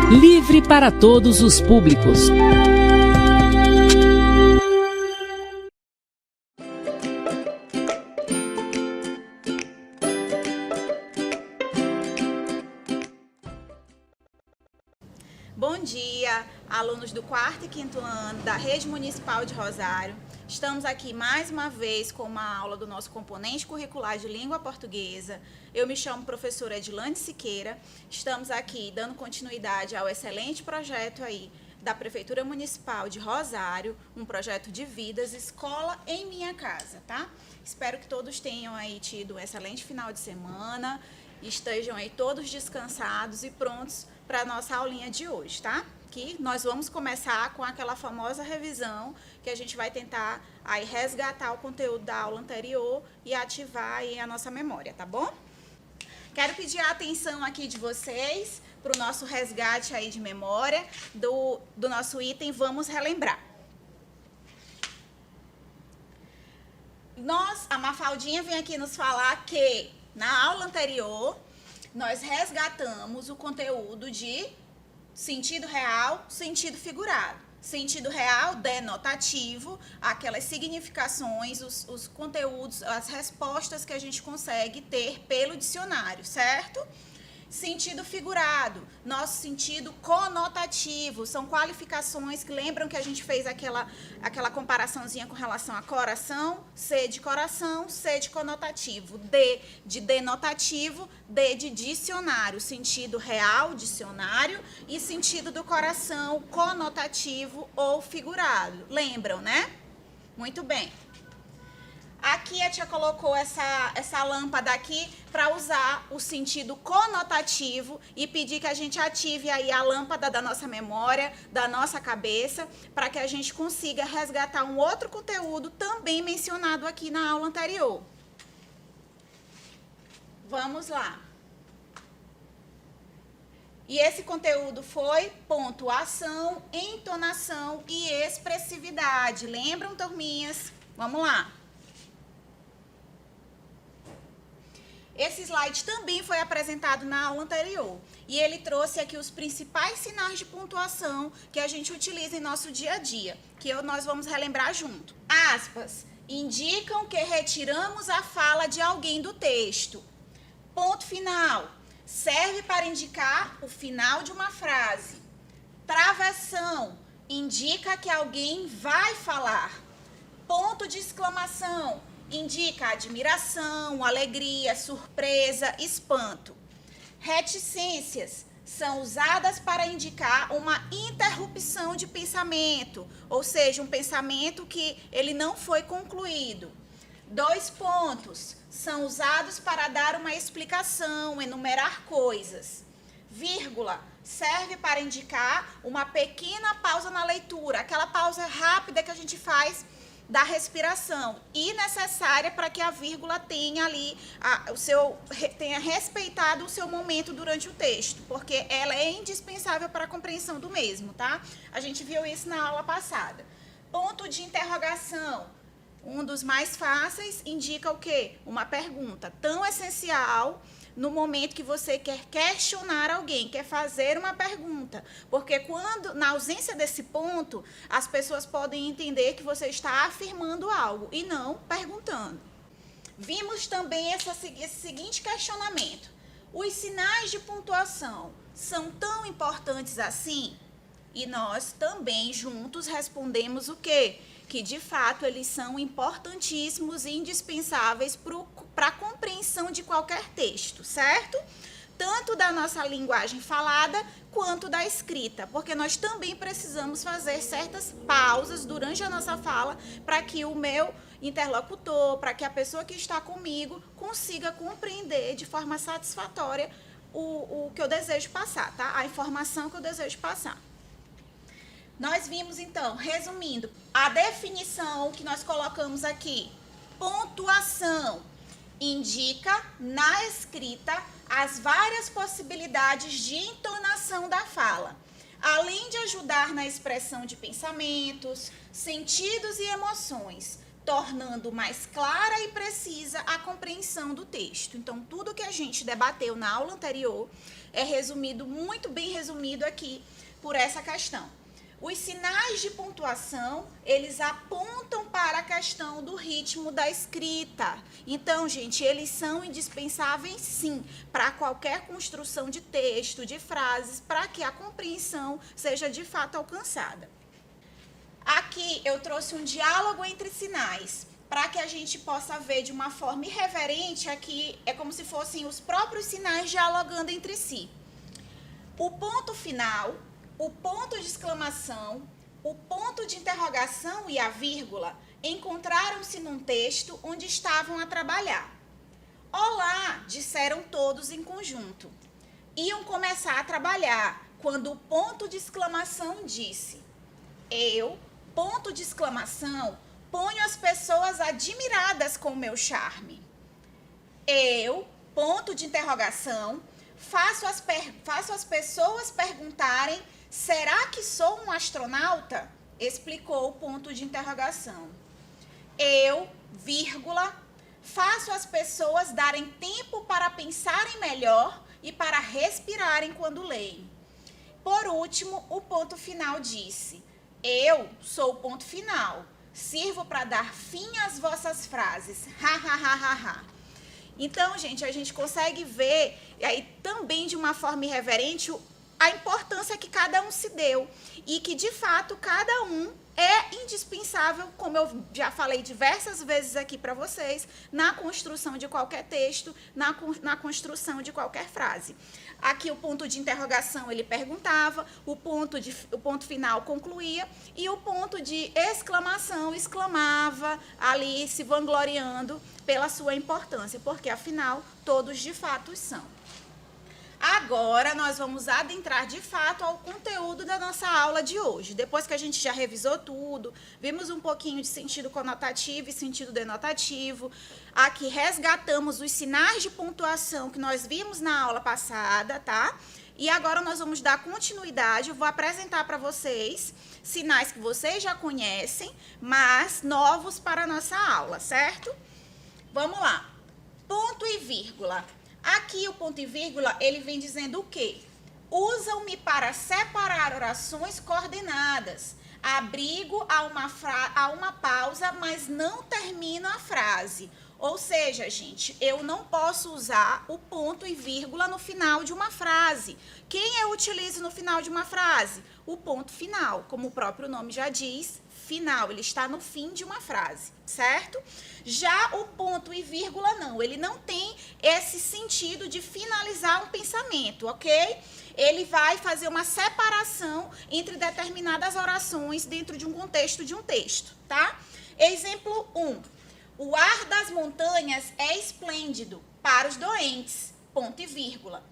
Livre para todos os públicos. Bom dia, alunos do 4º e 5º ano da Rede Municipal de Rosário. Estamos aqui mais uma vez com uma aula do nosso componente curricular de língua portuguesa. Eu me chamo professora Edilane Siqueira. Estamos aqui dando continuidade ao excelente projeto aí da Prefeitura Municipal de Rosário, um projeto de vidas, Escola em Minha Casa, tá? Espero que todos tenham aí tido um excelente final de semana, estejam aí todos descansados e prontos para a nossa aulinha de hoje, tá? Que nós vamos começar com aquela famosa revisão que a gente vai tentar aí resgatar o conteúdo da aula anterior e ativar aí a nossa memória, tá bom? Quero pedir a atenção aqui de vocês para o nosso resgate aí de memória do nosso item Vamos Relembrar. A Mafaldinha vem aqui nos falar que na aula anterior nós resgatamos o conteúdo de sentido real, sentido figurado. Sentido real, denotativo, aquelas significações, os conteúdos, as respostas que a gente consegue ter pelo dicionário, certo? Sentido figurado, nosso sentido conotativo, são qualificações que lembram que a gente fez aquela comparaçãozinha com relação a coração, C de coração, C de conotativo, D de denotativo, D de dicionário, sentido real, dicionário, e sentido do coração, conotativo ou figurado. Lembram, né? Muito bem. Aqui a tia colocou essa lâmpada aqui para usar o sentido conotativo e pedir que a gente ative aí a lâmpada da nossa memória, da nossa cabeça, para que a gente consiga resgatar um outro conteúdo também mencionado aqui na aula anterior. Vamos lá. E esse conteúdo foi pontuação, entonação e expressividade. Lembram, turminhas? Vamos lá. Esse slide também foi apresentado na aula anterior e ele trouxe aqui os principais sinais de pontuação que a gente utiliza em nosso dia a dia, que nós vamos relembrar junto. Aspas, indicam que retiramos a fala de alguém do texto. Ponto final, serve para indicar o final de uma frase. Travessão, indica que alguém vai falar. Ponto de exclamação, indica admiração, alegria, surpresa, espanto. Reticências são usadas para indicar uma interrupção de pensamento, ou seja, um pensamento que ele não foi concluído. 2 pontos são usados para dar uma explicação, enumerar coisas. Vírgula serve para indicar uma pequena pausa na leitura, aquela pausa rápida que a gente faz da respiração e necessária para que a vírgula tenha ali tenha respeitado o seu momento durante o texto, porque ela é indispensável para a compreensão do mesmo, tá? A gente viu isso na aula passada. Ponto de interrogação, um dos mais fáceis, indica o quê? Uma pergunta tão essencial no momento que você quer questionar alguém, quer fazer uma pergunta. Porque na ausência desse ponto, as pessoas podem entender que você está afirmando algo e não perguntando. Vimos também esse seguinte questionamento. Os sinais de pontuação são tão importantes assim? E nós também juntos respondemos o quê? Que de fato eles são importantíssimos e indispensáveis para a compreensão de qualquer texto, certo? Tanto da nossa linguagem falada quanto da escrita, porque nós também precisamos fazer certas pausas durante a nossa fala para que o meu interlocutor, para que a pessoa que está comigo consiga compreender de forma satisfatória o que eu desejo passar, tá? A informação que eu desejo passar. Nós vimos, então, resumindo, a definição que nós colocamos aqui. Pontuação indica na escrita as várias possibilidades de entonação da fala, além de ajudar na expressão de pensamentos, sentidos e emoções. tornando mais clara e precisa a compreensão do texto. Então, tudo que a gente debateu na aula anterior é resumido, muito bem resumido aqui por essa questão. Os sinais de pontuação, eles apontam para a questão do ritmo da escrita. Então, gente, eles são indispensáveis, sim, para qualquer construção de texto, de frases, para que a compreensão seja de fato alcançada. Aqui eu trouxe um diálogo entre sinais, para que a gente possa ver de uma forma irreverente. Aqui é como se fossem os próprios sinais dialogando entre si. O ponto final, o ponto de exclamação, o ponto de interrogação e a vírgula encontraram-se num texto onde estavam a trabalhar. Olá, disseram todos em conjunto. Iam começar a trabalhar quando o ponto de exclamação disse: eu, ponto de exclamação, ponho as pessoas admiradas com o meu charme. Eu, ponto de interrogação, faço as pessoas perguntarem: será que sou um astronauta? Explicou o ponto de interrogação. Eu, vírgula, faço as pessoas darem tempo para pensarem melhor e para respirarem quando leem. Por último, o ponto final disse: eu sou o ponto final. Sirvo para dar fim às vossas frases. Ha, ha, ha, ha, ha. Então, gente, a gente consegue ver, e aí também de uma forma irreverente, a importância que cada um se deu. E que, de fato, cada um é indispensável, como eu já falei diversas vezes aqui para vocês, na construção de qualquer texto, na construção de qualquer frase. Aqui o ponto de interrogação ele perguntava, o ponto final concluía e o ponto de exclamação exclamava, ali se vangloriando pela sua importância, porque afinal todos de fato são. Agora, nós vamos adentrar de fato ao conteúdo da nossa aula de hoje. Depois que a gente já revisou tudo, vimos um pouquinho de sentido conotativo e sentido denotativo. Aqui resgatamos os sinais de pontuação que nós vimos na aula passada, tá? E agora nós vamos dar continuidade. Eu vou apresentar para vocês sinais que vocês já conhecem, mas novos para a nossa aula, certo? Vamos lá. Ponto e vírgula. Aqui o ponto e vírgula, ele vem dizendo o quê? Usam-me para separar orações coordenadas. Abrigo a uma pausa, mas não termino a frase. Ou seja, gente, eu não posso usar o ponto e vírgula no final de uma frase. Quem eu utilizo no final de uma frase? O ponto final, como o próprio nome já diz, final, ele está no fim de uma frase, certo? Já o ponto e vírgula não, ele não tem esse sentido de finalizar um pensamento, ok? Ele vai fazer uma separação entre determinadas orações dentro de um contexto de um texto, tá? Exemplo 1. O ar das montanhas é esplêndido para os doentes, ponto e vírgula.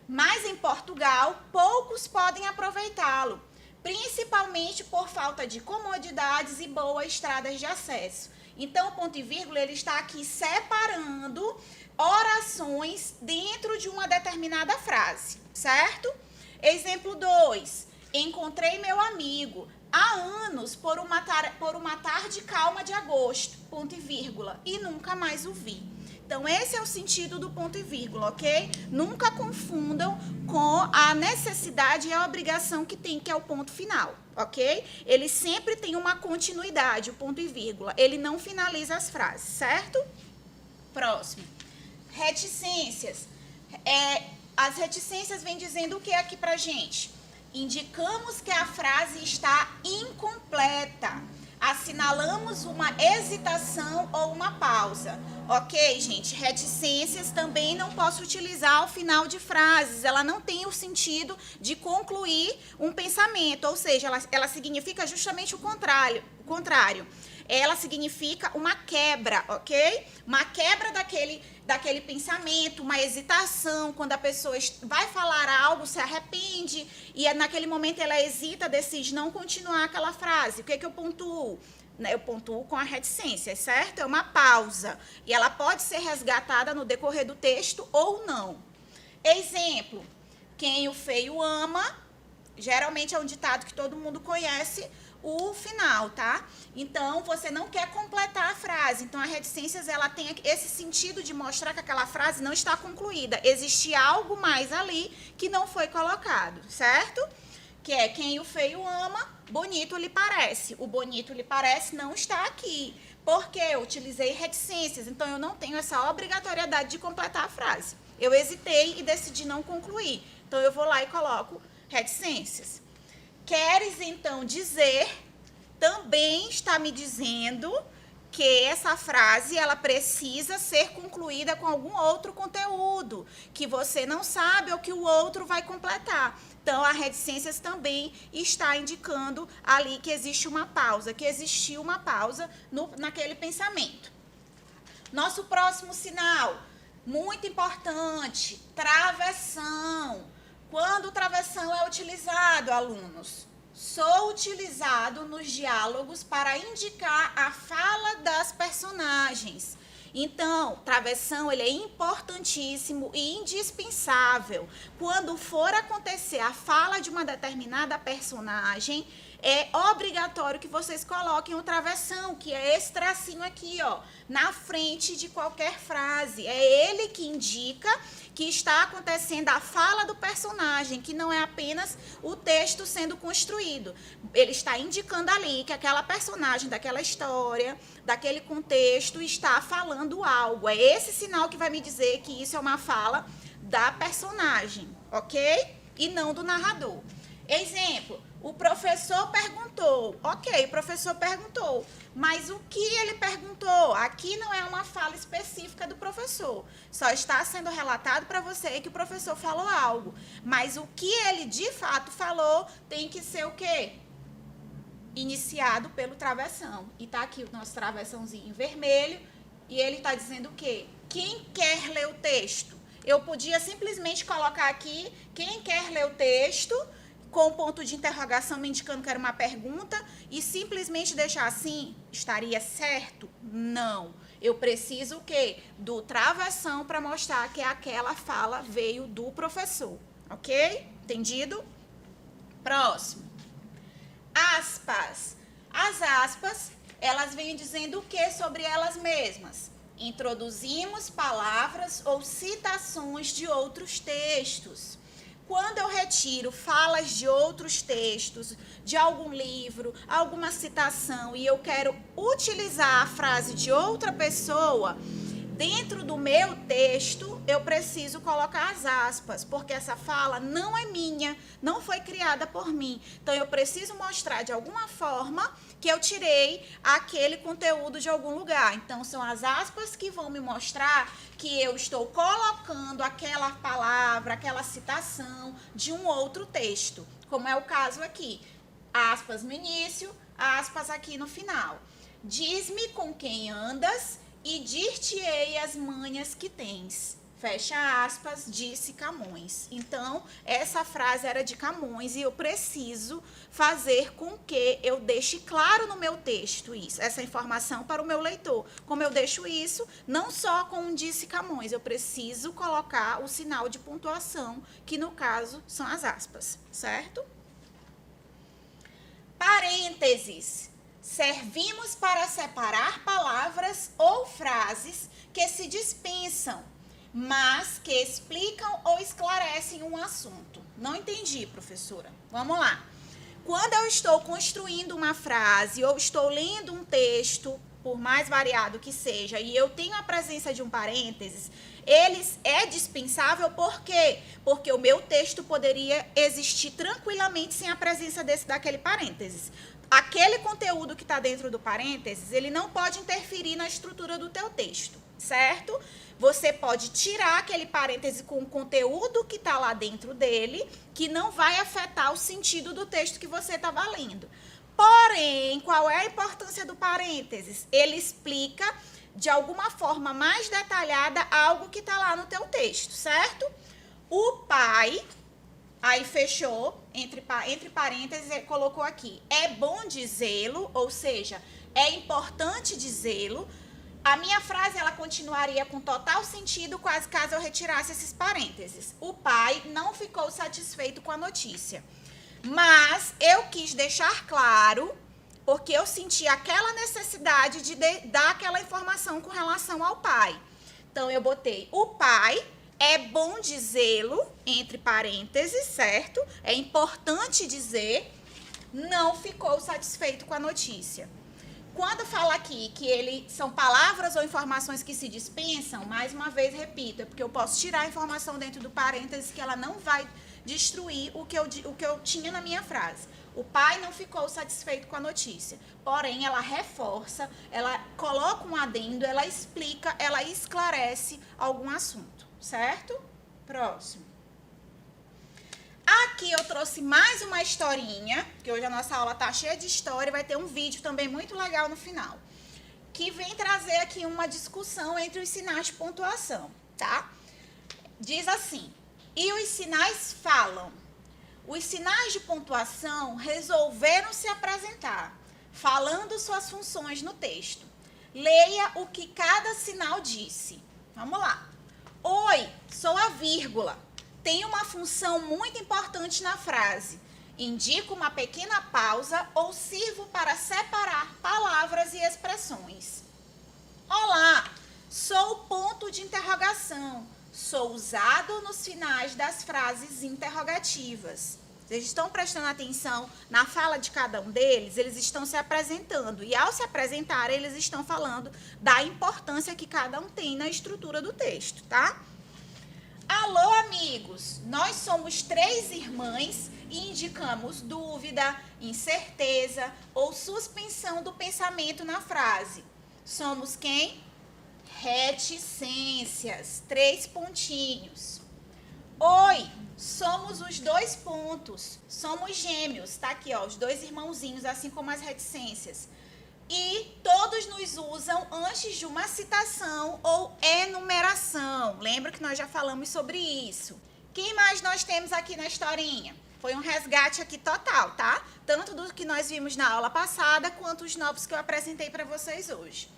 Mas em Portugal, poucos podem aproveitá-lo, principalmente por falta de comodidades e boas estradas de acesso. Então, o ponto e vírgula, ele está aqui separando orações dentro de uma determinada frase, certo? Exemplo 2. Encontrei meu amigo há anos por uma tarde calma de agosto, ponto e vírgula, e nunca mais o vi. Então, esse é o sentido do ponto e vírgula, ok? Nunca confundam com a necessidade e a obrigação que tem, que é o ponto final, ok? Ele sempre tem uma continuidade, o ponto e vírgula. Ele não finaliza as frases, certo? Próximo. Reticências. As reticências vêm dizendo o que aqui pra gente? Indicamos que a frase está incompleta. Assinalamos uma hesitação ou uma pausa. Ok, gente? Reticências também não posso utilizar ao final de frases. Ela não tem o sentido de concluir um pensamento. Ou seja, ela significa justamente o contrário. Ela significa uma quebra, ok? Uma quebra daquele pensamento, uma hesitação, quando a pessoa vai falar algo, se arrepende, e naquele momento ela hesita, decide não continuar aquela frase. O que eu pontuo? Eu pontuo com a reticência, certo? É uma pausa. E ela pode ser resgatada no decorrer do texto ou não. Exemplo, quem o feio ama, geralmente é um ditado que todo mundo conhece, o final, tá? Então, você não quer completar a frase. Então, a reticências, ela tem esse sentido de mostrar que aquela frase não está concluída. Existe algo mais ali que não foi colocado, certo? Que é, quem o feio ama, bonito lhe parece. O bonito lhe parece não está aqui. Porque eu utilizei reticências, então eu não tenho essa obrigatoriedade de completar a frase. Eu hesitei e decidi não concluir. Então, eu vou lá e coloco reticências. Queres, então, dizer, também está me dizendo que essa frase, ela precisa ser concluída com algum outro conteúdo, que você não sabe ou que o outro vai completar. Então, a reticências também está indicando ali que existe uma pausa, que existiu uma pausa naquele pensamento. Nosso próximo sinal, muito importante, travessão. Quando o travessão é utilizado, alunos? Sou utilizado nos diálogos para indicar a fala das personagens. Então, travessão, ele é importantíssimo e indispensável. Quando for acontecer a fala de uma determinada personagem, é obrigatório que vocês coloquem o travessão, que é esse tracinho aqui, ó, na frente de qualquer frase. É ele que indica que está acontecendo a fala do personagem, que não é apenas o texto sendo construído. Ele está indicando ali que aquela personagem daquela história, daquele contexto, está falando algo. É esse sinal que vai me dizer que isso é uma fala da personagem, ok? E não do narrador. Exemplo, o professor perguntou. Ok, o professor perguntou. Mas o que ele perguntou? Aqui não é uma fala específica do professor. Só está sendo relatado para você que o professor falou algo. Mas o que ele de fato falou tem que ser o quê? Iniciado pelo travessão. E tá aqui o nosso travessãozinho em vermelho. E ele está dizendo o quê? Quem quer ler o texto? Eu podia simplesmente colocar aqui, quem quer ler o texto, com ponto de interrogação me indicando que era uma pergunta, e simplesmente deixar assim, estaria certo? Não. Eu preciso o quê? Do travessão para mostrar que aquela fala veio do professor. Ok? Entendido? Próximo. Aspas. As aspas, elas vêm dizendo o que sobre elas mesmas? Introduzimos palavras ou citações de outros textos. Quando eu retiro falas de outros textos, de algum livro, alguma citação, e eu quero utilizar a frase de outra pessoa, dentro do meu texto, eu preciso colocar as aspas, porque essa fala não é minha, não foi criada por mim. Então, eu preciso mostrar de alguma forma que eu tirei aquele conteúdo de algum lugar. Então, são as aspas que vão me mostrar que eu estou colocando aquela palavra, aquela citação de um outro texto, como é o caso aqui. Aspas no início, aspas aqui no final. Diz-me com quem andas e dir-te-ei as manhas que tens. Fecha aspas, disse Camões. Então, essa frase era de Camões e eu preciso fazer com que eu deixe claro no meu texto isso, essa informação para o meu leitor. Como eu deixo isso, não só com um disse Camões, eu preciso colocar o sinal de pontuação, que no caso são as aspas, certo? Parênteses. Servimos para separar palavras ou frases que se dispensam, mas que explicam ou esclarecem um assunto. Não entendi, professora. Vamos lá. Quando eu estou construindo uma frase ou estou lendo um texto, por mais variado que seja, e eu tenho a presença de um parênteses, é dispensável por quê? Porque o meu texto poderia existir tranquilamente sem a presença daquele parênteses. Aquele conteúdo que está dentro do parênteses, ele não pode interferir na estrutura do teu texto, certo? Você pode tirar aquele parêntese com o conteúdo que está lá dentro dele, que não vai afetar o sentido do texto que você estava lendo. Porém, qual é a importância do parênteses? Ele explica, de alguma forma mais detalhada, algo que está lá no teu texto, certo? O pai... Aí fechou, entre parênteses, colocou aqui, é bom dizê-lo, ou seja, é importante dizê-lo. A minha frase, ela continuaria com total sentido, quase caso eu retirasse esses parênteses. O pai não ficou satisfeito com a notícia. Mas eu quis deixar claro porque eu senti aquela necessidade de dar aquela informação com relação ao pai. Então, eu botei o pai, é bom dizê-lo, entre parênteses, certo? É importante dizer, não ficou satisfeito com a notícia. Quando fala aqui que são palavras ou informações que se dispensam, mais uma vez repito, é porque eu posso tirar a informação dentro do parênteses que ela não vai destruir o que eu tinha na minha frase. O pai não ficou satisfeito com a notícia, porém ela reforça, ela coloca um adendo, ela explica, ela esclarece algum assunto, certo? Próximo. Aqui eu trouxe mais uma historinha, que hoje a nossa aula tá cheia de história, vai ter um vídeo também muito legal no final, que vem trazer aqui uma discussão entre os sinais de pontuação, tá? Diz assim: e os sinais falam. Os sinais de pontuação resolveram se apresentar, falando suas funções no texto. Leia o que cada sinal disse. Vamos lá. Oi, sou a vírgula. Tem uma função muito importante na frase. Indico uma pequena pausa ou sirvo para separar palavras e expressões. Olá, sou o ponto de interrogação. Sou usado nos finais das frases interrogativas. Vocês estão prestando atenção na fala de cada um deles? Eles estão se apresentando. E ao se apresentar, eles estão falando da importância que cada um tem na estrutura do texto, tá? Alô, amigos! Nós somos 3 irmãs e indicamos dúvida, incerteza ou suspensão do pensamento na frase. Somos quem? Reticências. 3 pontinhos. Oi, somos os 2 pontos. Somos gêmeos. Tá aqui, ó, os 2 irmãozinhos, assim como as reticências. E todos nos usam antes de uma citação ou enumeração. Lembra que nós já falamos sobre isso. Quem mais nós temos aqui na historinha? Foi um resgate aqui total, tá? Tanto do que nós vimos na aula passada, quanto os novos que eu apresentei para vocês hoje.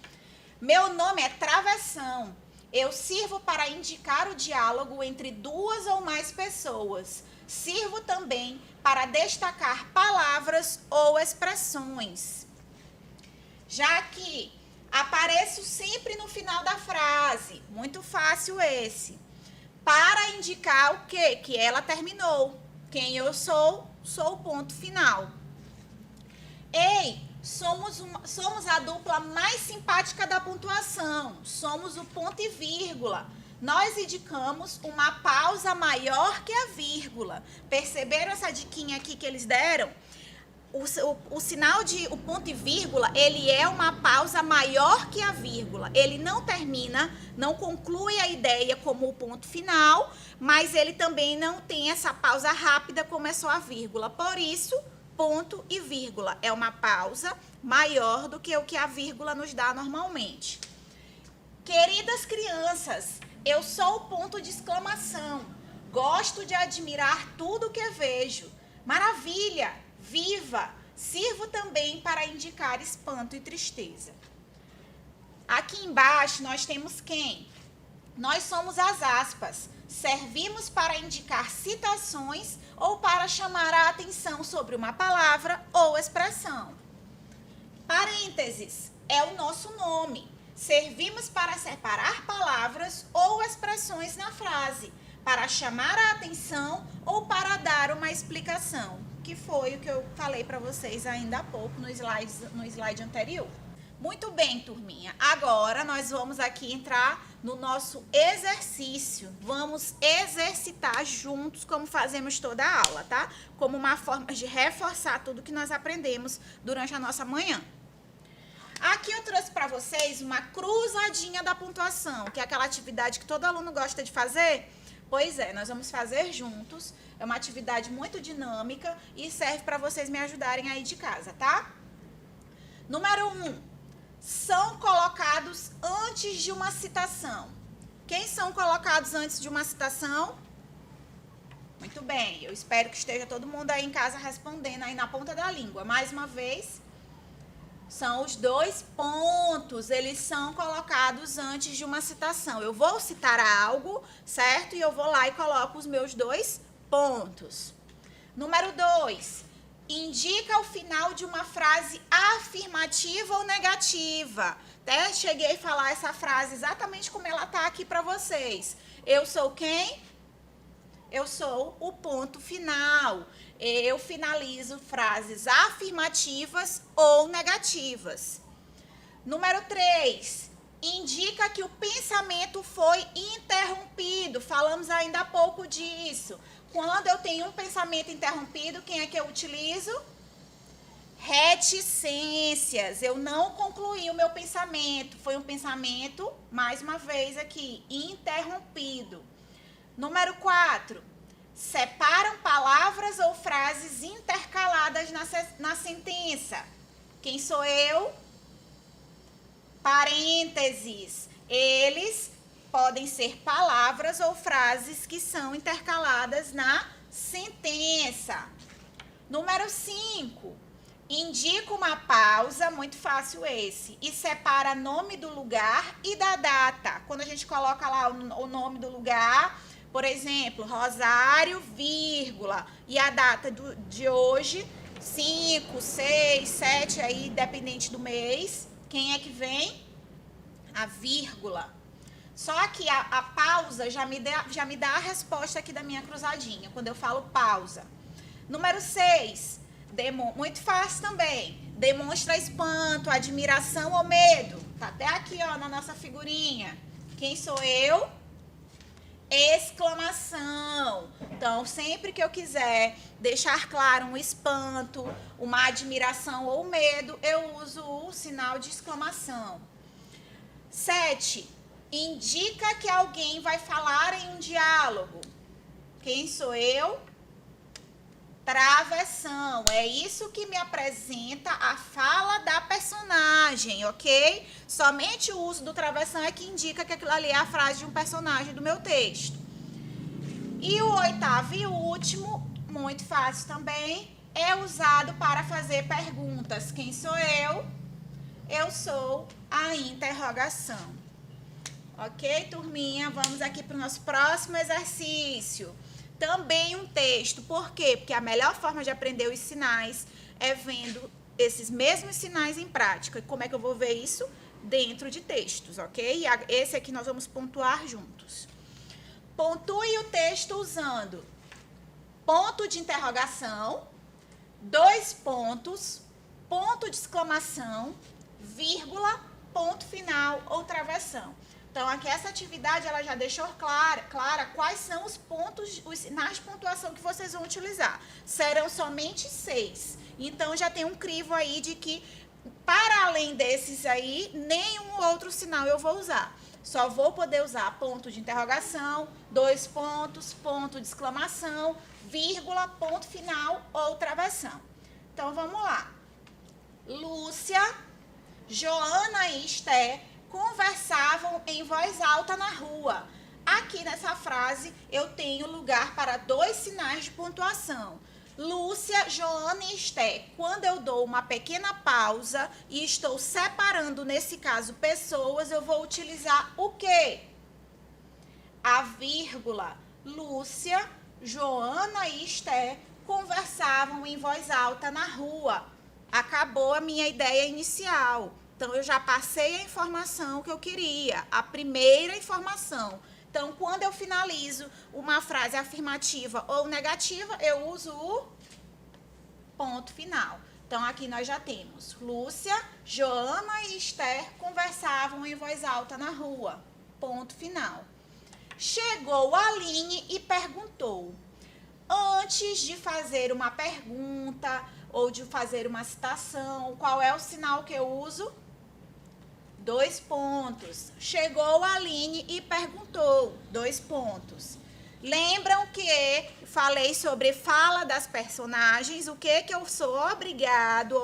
Meu nome é Travessão. Eu sirvo para indicar o diálogo entre 2 ou mais pessoas. Sirvo também para destacar palavras ou expressões. Já que apareço sempre no final da frase, muito fácil esse, para indicar o quê? Que ela terminou. Quem eu sou, sou o ponto final. Ei, somos a dupla mais simpática da pontuação, somos o ponto e vírgula. Nós indicamos uma pausa maior que a vírgula. Perceberam essa diquinha aqui que eles deram? O sinal de o ponto e vírgula, ele é uma pausa maior que a vírgula. Ele não termina, não conclui a ideia como o ponto final, mas ele também não tem essa pausa rápida como é só a vírgula. Por isso, ponto e vírgula é uma pausa maior do que o que a vírgula nos dá normalmente. Queridas crianças, eu sou o ponto de exclamação. Gosto de admirar tudo que vejo. Maravilha! Viva! Sirvo também para indicar espanto e tristeza. Aqui embaixo nós temos quem? Nós somos as aspas. Servimos para indicar citações ou para chamar a atenção sobre uma palavra ou expressão. Parênteses é o nosso nome. Servimos para separar palavras ou expressões na frase, para chamar a atenção ou para dar uma explicação, que foi o que eu falei para vocês ainda há pouco no slide anterior. Muito bem, turminha. Agora nós vamos aqui entrar no nosso exercício. Vamos exercitar juntos, como fazemos toda a aula, tá? Como uma forma de reforçar tudo que nós aprendemos durante a nossa manhã. Aqui eu trouxe para vocês uma cruzadinha da pontuação, que é aquela atividade que todo aluno gosta de fazer. Pois é, nós vamos fazer juntos. É uma atividade muito dinâmica e serve para vocês me ajudarem aí de casa, tá? Número 1. São colocados antes de uma citação. Quem são colocados antes de uma citação? Muito bem, eu espero que esteja todo mundo aí em casa respondendo aí na ponta da língua. Mais uma vez, são os 2 pontos, eles são colocados antes de uma citação. Eu vou citar algo, certo? E eu vou lá e coloco os meus 2 pontos. Número 2. indica o final de uma frase afirmativa ou negativa. Até cheguei a falar essa frase exatamente como ela está aqui para vocês. Eu sou quem? Eu sou o ponto final. Eu finalizo frases afirmativas ou negativas. Número 3. Indica que o pensamento foi interrompido. Falamos ainda há pouco disso. Quando eu tenho um pensamento interrompido, quem é que eu utilizo? Reticências. Eu não concluí o meu pensamento. Foi um pensamento, mais uma vez aqui, interrompido. Número 4. Separam palavras ou frases intercaladas na sentença. Quem sou eu? Parênteses. Eles podem ser palavras ou frases que são intercaladas na sentença. Número 5. Indica uma pausa, muito fácil esse, e separa nome do lugar e da data. Quando a gente coloca lá o nome do lugar, por exemplo, Rosário, vírgula, e a data de hoje, 5, 6, 7, aí dependente do mês. Quem é que vem? A vírgula. Só que a pausa já me dá a resposta aqui da minha cruzadinha, quando eu falo pausa. Número 6. Muito fácil também. Demonstra espanto, admiração ou medo. Tá até aqui, ó, na nossa figurinha. Quem sou eu? Exclamação. Então, sempre que eu quiser deixar claro um espanto, uma admiração ou medo, eu uso o sinal de exclamação. 7. Indica que alguém vai falar em um diálogo. Quem sou eu? Travessão. É isso que me apresenta a fala da personagem, ok? Somente o uso do travessão é que indica que aquilo ali é a frase de um personagem do meu texto. E o 8º e último, muito fácil também, é usado para fazer perguntas. Quem sou eu? Eu sou a interrogação. Ok, turminha? Vamos aqui para o nosso próximo exercício. Também um texto. Por quê? Porque a melhor forma de aprender os sinais é vendo esses mesmos sinais em prática. E como é que eu vou ver isso? Dentro de textos, ok? Esse aqui nós vamos pontuar juntos. Pontue o texto usando ponto de interrogação, 2 pontos, ponto de exclamação, vírgula, ponto final ou travessão. Então, aqui essa atividade, ela já deixou clara quais são os pontos, os sinais de pontuação que vocês vão utilizar. Serão somente 6. Então, já tem um crivo aí de que, para além desses aí, nenhum outro sinal eu vou usar. Só vou poder usar ponto de interrogação, 2 pontos, ponto de exclamação, vírgula, ponto final ou travessão. Então, vamos lá. Lúcia, Joana e Esther conversavam em voz alta na rua. Aqui nessa frase, eu tenho lugar para 2 sinais de pontuação. Lúcia, Joana e Esther. Quando eu dou uma pequena pausa e estou separando, nesse caso, pessoas, eu vou utilizar o quê? A vírgula. Lúcia, Joana e Esther conversavam em voz alta na rua. Acabou a minha ideia inicial. Então, eu já passei a informação que eu queria, a primeira informação. Então, quando eu finalizo uma frase afirmativa ou negativa, eu uso o ponto final. Então, aqui nós já temos Lúcia, Joana e Esther conversavam em voz alta na rua. Ponto final. Chegou a Aline e perguntou. Antes de fazer uma pergunta ou de fazer uma citação, qual é o sinal que eu uso? 2 pontos. Chegou a Aline e perguntou. 2 pontos. Lembram que falei sobre fala das personagens? O que eu sou obrigado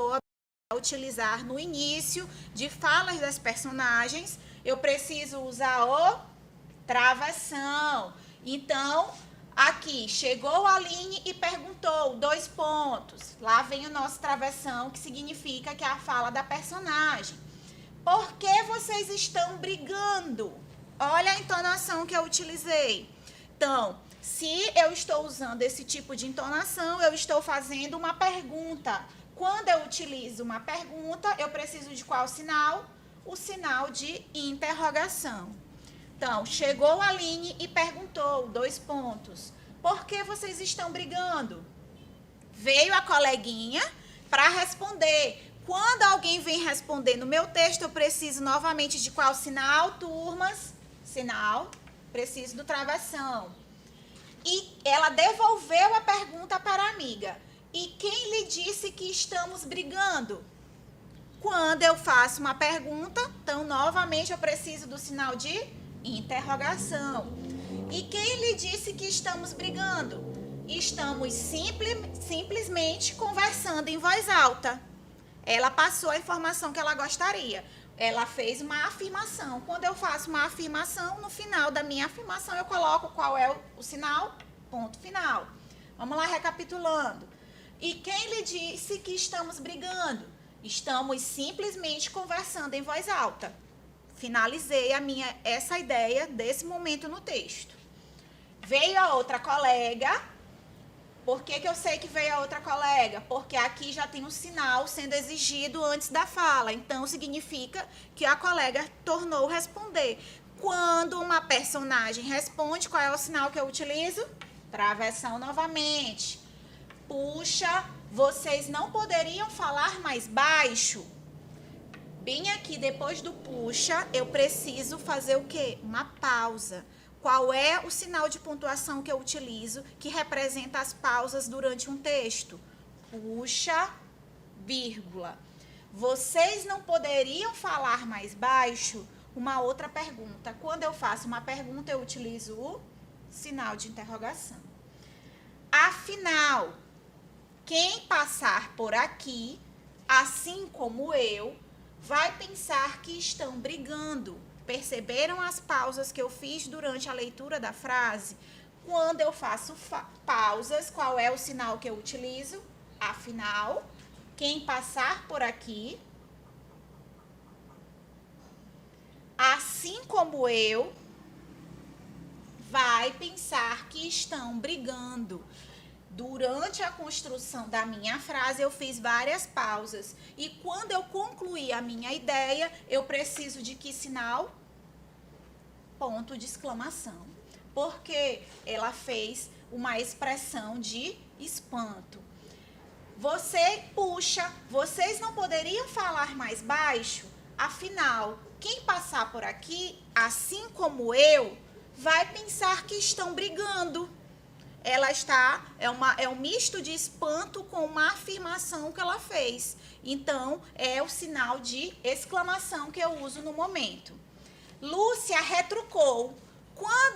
a utilizar no início de falas das personagens? Eu preciso usar o travessão. Então, aqui, chegou a Aline e perguntou. 2 pontos. Lá vem o nosso travessão, que significa que é a fala da personagem. Por que vocês estão brigando? Olha a entonação que eu utilizei. Então, Se eu estou usando esse tipo de entonação, eu estou fazendo uma pergunta. Quando eu utilizo uma pergunta, eu preciso de qual sinal? O sinal de interrogação. Então, chegou a Aline e perguntou, 2 pontos. Por que vocês estão brigando? Veio a coleguinha para responder. Quando alguém vem responder no meu texto, eu preciso novamente de qual sinal, turmas? Sinal, preciso do travessão. E ela devolveu a pergunta para a amiga. E quem lhe disse que estamos brigando? Quando eu faço uma pergunta, então, novamente, eu preciso do sinal de interrogação. E quem lhe disse que estamos brigando? Estamos simplesmente conversando em voz alta. Ela passou a informação que ela gostaria. Ela fez uma afirmação. Quando eu faço uma afirmação, no final da minha afirmação, eu coloco qual é o sinal? Ponto final. Vamos lá, recapitulando. E quem lhe disse que estamos brigando? Estamos simplesmente conversando em voz alta. Finalizei essa ideia desse momento no texto. Veio a outra colega. Por que eu sei que veio a outra colega? Porque aqui já tem um sinal sendo exigido antes da fala. Então, significa que a colega tornou responder. Quando uma personagem responde, qual é o sinal que eu utilizo? Travessão novamente. Puxa, vocês não poderiam falar mais baixo? Bem aqui, depois do puxa, eu preciso fazer o quê? Uma pausa. Qual é o sinal de pontuação que eu utilizo que representa as pausas durante um texto? Puxa, vírgula. Vocês não poderiam falar mais baixo? Uma outra pergunta. Quando eu faço uma pergunta, eu utilizo o sinal de interrogação. Afinal, quem passar por aqui, assim como eu, vai pensar que estão brigando. Perceberam as pausas que eu fiz durante a leitura da frase? Quando eu faço pausas, qual é o sinal que eu utilizo? Afinal, quem passar por aqui, assim como eu, vai pensar que estão brigando. Durante a construção da minha frase, eu fiz várias pausas. E quando eu concluí a minha ideia, eu preciso de que sinal? Ponto de exclamação. Porque ela fez uma expressão de espanto. Você puxa, vocês não poderiam falar mais baixo? Afinal, quem passar por aqui, assim como eu, vai pensar que estão brigando. Ela é um misto de espanto com uma afirmação que ela fez. Então, é o sinal de exclamação que eu uso no momento. Lúcia retrucou.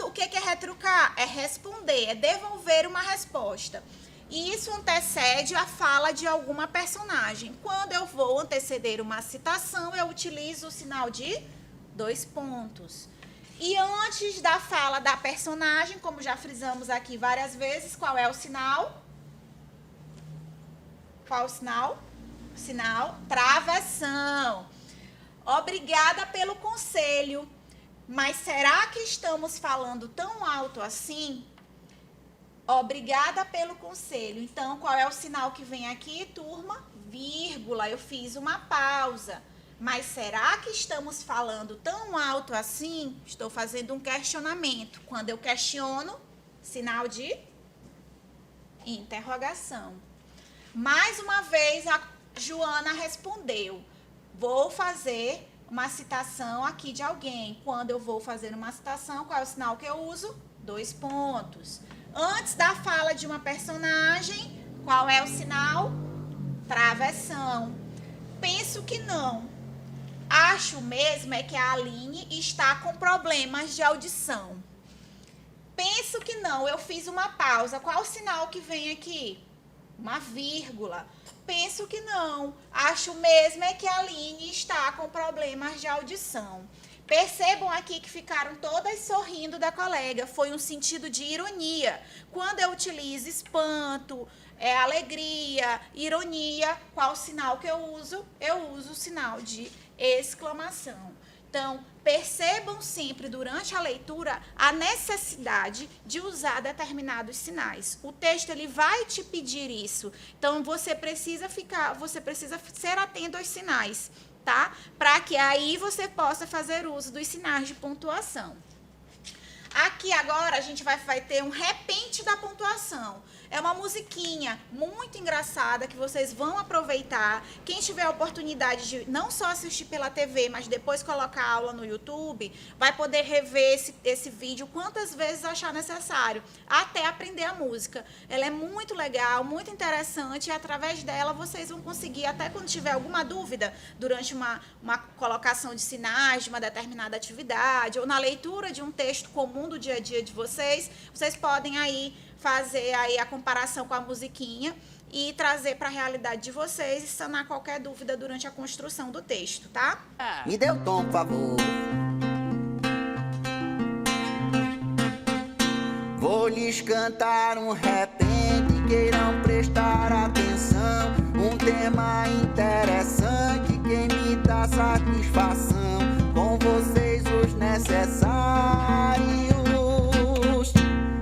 O que é retrucar? É responder, é devolver uma resposta. E isso antecede a fala de alguma personagem. Quando eu vou anteceder uma citação, eu utilizo o sinal de 2 pontos. E antes da fala da personagem, como já frisamos aqui várias vezes, qual é o sinal? Qual o sinal? Sinal travessão. Obrigada pelo conselho. Mas será que estamos falando tão alto assim? Obrigada pelo conselho. Então, qual é o sinal que vem aqui, turma? Vírgula. Eu fiz uma pausa. Mas será que estamos falando tão alto assim? Estou fazendo um questionamento. Quando eu questiono, sinal de interrogação. Mais uma vez, a Joana respondeu. Vou fazer uma citação aqui de alguém. Quando eu vou fazer uma citação, qual é o sinal que eu uso? 2 pontos. Antes da fala de uma personagem, qual é o sinal? Travessão. Penso que não. Acho mesmo é que a Aline está com problemas de audição. Penso que não, eu fiz uma pausa. Qual o sinal que vem aqui? Uma vírgula. Penso que não. Acho mesmo é que a Aline está com problemas de audição. Percebam aqui que ficaram todas sorrindo da colega. Foi um sentido de ironia. Quando eu utilizo espanto, alegria, ironia, qual o sinal que eu uso? Eu uso o sinal de exclamação. Então, percebam sempre durante a leitura a necessidade de usar determinados sinais. O texto ele vai te pedir isso. Então, você precisa ser atento aos sinais, tá? Para que aí você possa fazer uso dos sinais de pontuação. Aqui agora a gente vai ter um repente da pontuação. É uma musiquinha muito engraçada que vocês vão aproveitar. Quem tiver a oportunidade de não só assistir pela TV, mas depois colocar a aula no YouTube, vai poder rever esse vídeo quantas vezes achar necessário, até aprender a música. Ela é muito legal, muito interessante e através dela vocês vão conseguir, até quando tiver alguma dúvida, durante uma colocação de sinais de uma determinada atividade ou na leitura de um texto comum do dia a dia de vocês podem aí fazer aí a comparação com a musiquinha e trazer para a realidade de vocês e sanar qualquer dúvida durante a construção do texto, tá? Me dê o tom, por favor. Vou lhes cantar um repente, queiram prestar atenção. Um tema interessante, quem me dá satisfação. Com vocês os necessários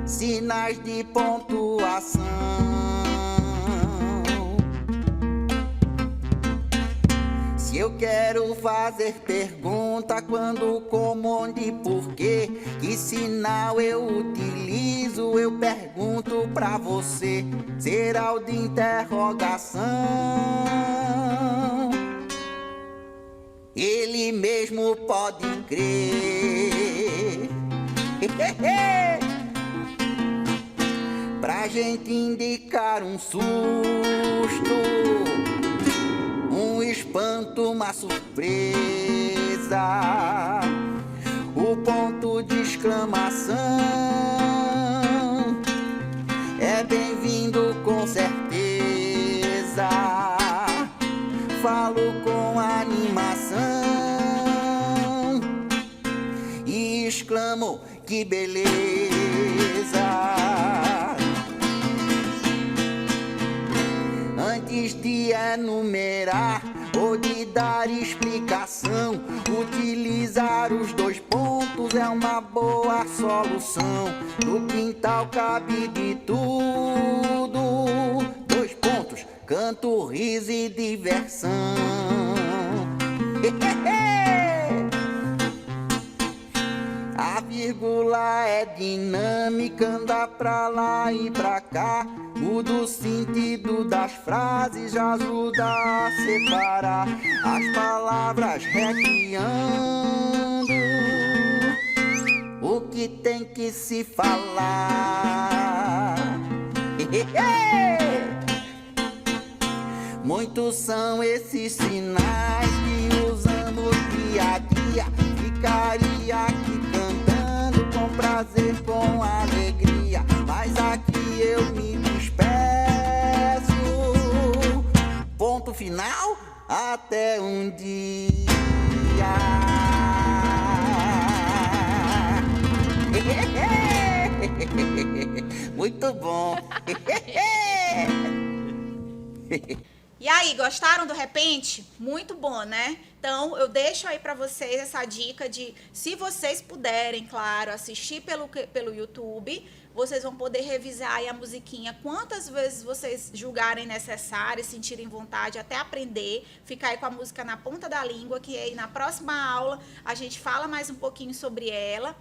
sinais de pontuação. Se eu quero fazer pergunta, quando, como, onde, porquê, que sinal eu utilizo, eu pergunto pra você. Será o de interrogação. Ele mesmo pode crer. Pra gente indicar um susto, um espanto, uma surpresa, o ponto de exclamação é bem-vindo com certeza. Falo com animação e exclamo: que beleza! Antes de enumerar ou de dar explicação, utilizar os dois pontos é uma boa solução. No quintal cabe de tudo. Dois pontos, canto, riso e diversão. A vírgula é dinâmica, anda pra lá e pra cá. Muda o sentido das frases, já ajuda a separar as palavras, recriando o que tem que se falar. Muitos são esses sinais que usamos dia a dia. Ficaria aqui cantando com prazer, com alegria, mas aqui eu me despeço. Ponto final, até um dia. Muito bom. E aí, gostaram do repente? Muito bom, né? Então, eu deixo aí para vocês essa dica de, se vocês puderem, claro, assistir pelo YouTube, vocês vão poder revisar aí a musiquinha quantas vezes vocês julgarem necessário, sentirem vontade, até aprender, ficar aí com a música na ponta da língua, que aí na próxima aula a gente fala mais um pouquinho sobre ela.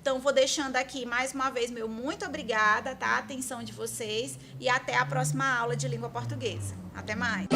Então, vou deixando aqui mais uma vez meu muito obrigada, tá? A atenção de vocês e até a próxima aula de língua portuguesa. Até mais!